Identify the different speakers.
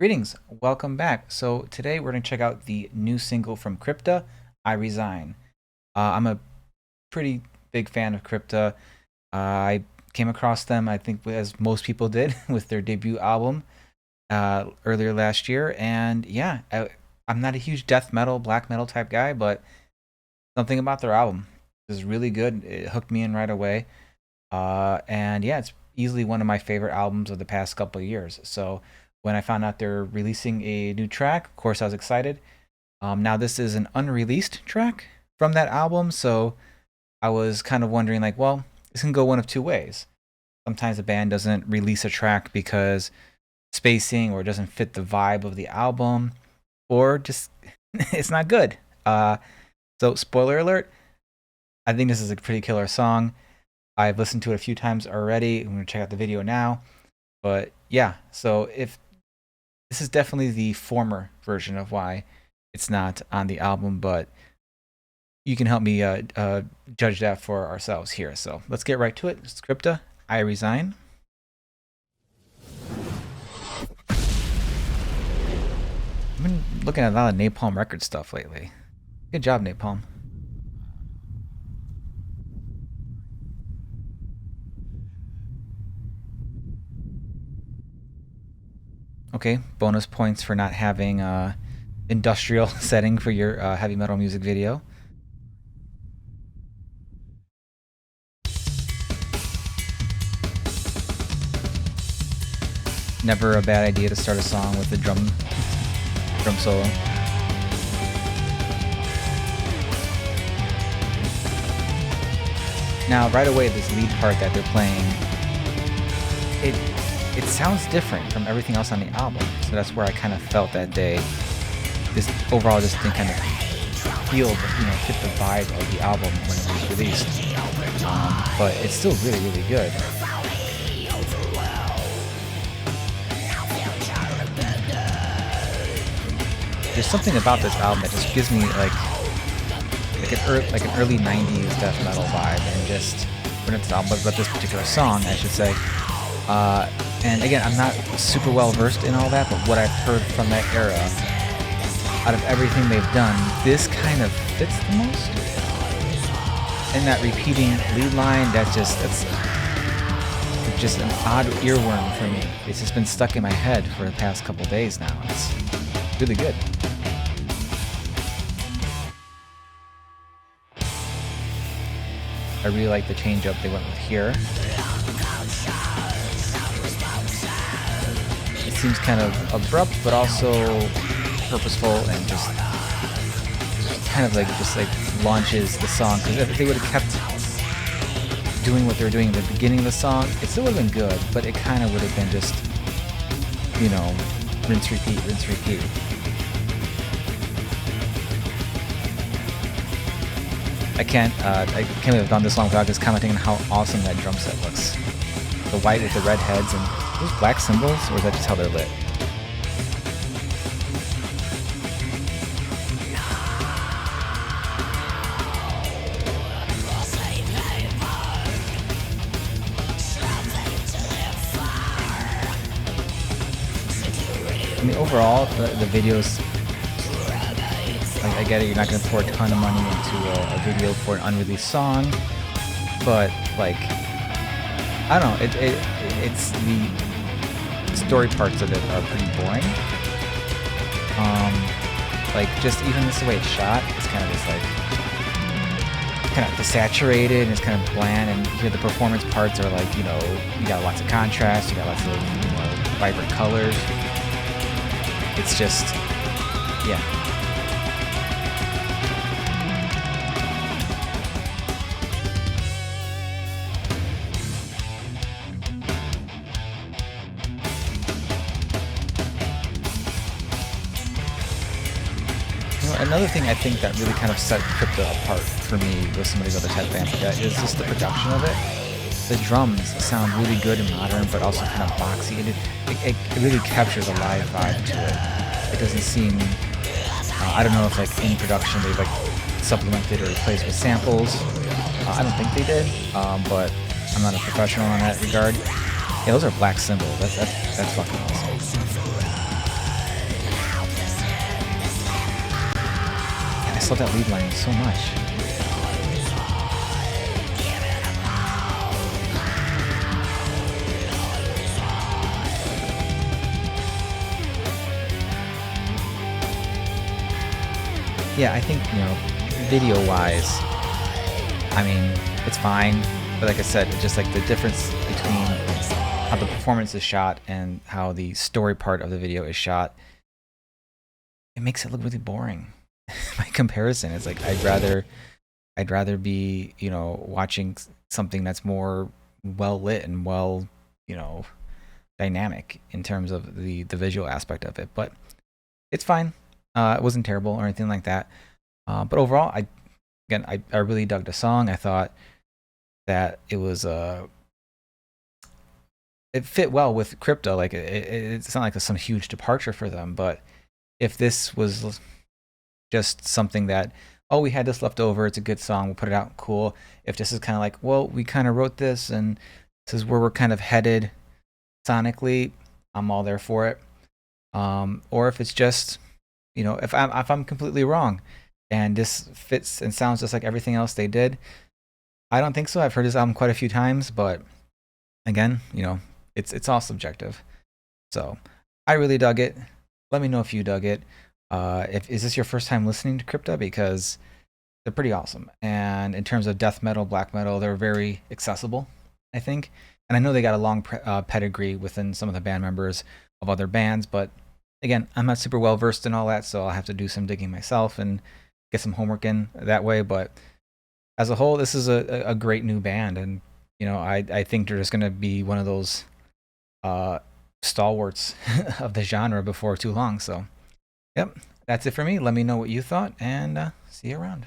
Speaker 1: Greetings, welcome back. So today we're going to check out the new single from Crypta, I Resign. I'm a pretty big fan of Crypta. I came across them, I think, as most people did, with their debut album earlier last year. And yeah, I'm not a huge death metal, black metal type guy, but something about their album is really good. It hooked me in right away. And yeah, it's easily one of my favorite albums of the past couple of years. So when I found out they're releasing a new track, of course I was excited. Now this is an unreleased track from that album, so I was kind of wondering, like, well, this can go one of two ways. Sometimes a band doesn't release a track because spacing or doesn't fit the vibe of the album, or just it's not good. So spoiler alert, I think this is a pretty killer song. I've listened to it a few times already. I'm gonna check out the video now. But yeah, so if this is definitely the former version of why it's not on the album, but you can help me judge that for ourselves here. So let's get right to it. Crypta, I Resign. I've been looking at a lot of Napalm Record stuff lately. Good job, Napalm. Okay, bonus points for not having industrial setting for your heavy metal music video. Never a bad idea to start a song with a drum solo. Now, right away, this lead part that they're playing, it sounds different from everything else on the album. So that's where I kind of felt that this thing kind of fit the vibe of the album when it was released. But it's still really, really good. There's something about this album that just gives me like an early '90s death metal vibe, and just when it's album, but this particular song, I should say. And again, I'm not super well versed in all that, but what I've heard from that era, out of everything they've done, this kind of fits the most. And that repeating lead line, that's just an odd earworm for me. It's just been stuck in my head for the past couple days now. It's really good. I really like the change up they went with here. It seems kind of abrupt, but also purposeful, and just kind of like launches the song. Because if they would have kept doing what they were doing at the beginning of the song, it still would have been good, but it kind of would have been just, rinse, repeat, rinse, repeat. I can't believe I've gone this long without just commenting on how awesome that drum set looks. The white with the red heads, and those black cymbals, or is that just how they're lit? I mean, overall, the videos, I get it, you're not going to pour a ton of money into a video for an unreleased song, but I don't know, it's the story parts of it are pretty boring. Just even the way it's shot, it's kind of desaturated, and it's kind of bland, and here the performance parts are you got lots of contrast, you got lots of vibrant colors. It's just, yeah. Another thing I think that really kind of set Crypta apart for me with some of these other type bands is just the production of it. The drums sound really good and modern, but also kind of boxy. It really captures a live vibe to it. It doesn't seem, I don't know if in production they've supplemented or replaced with samples. I don't think they did, but I'm not a professional in that regard. Yeah, those are black cymbals. That's fucking awesome. I love that lead line so much. Yeah, I think, video-wise, I mean, it's fine. But like I said, just like the difference between how the performance is shot and how the story part of the video is shot, it makes it look really boring. By comparison, it's like I'd rather be, watching something that's more well lit and well, dynamic in terms of the visual aspect of it. But it's fine. It wasn't terrible or anything like that. But overall, I really dug the song. I thought that it was it fit well with Crypta. Like it's not like some huge departure for them. But if this was just something that, oh, we had this left over, it's a good song, we'll put it out, cool. If this is kind of like, well, we kind of wrote this and this is where we're kind of headed sonically, I'm all there for it. Or if it's just, if I'm completely wrong and this fits and sounds just like everything else they did, I don't think so. I've heard this album quite a few times, but again, it's all subjective. So I really dug it. Let me know if you dug it. Is this your first time listening to Crypta? Because they're pretty awesome. And in terms of death metal, black metal, they're very accessible, I think. And I know they got a long pedigree within some of the band members of other bands, but again, I'm not super well versed in all that, so I'll have to do some digging myself and get some homework in that way. But as a whole, this is a great new band, and I think they're just gonna be one of those stalwarts of the genre before too long. So, yep, that's it for me. Let me know what you thought, and see you around.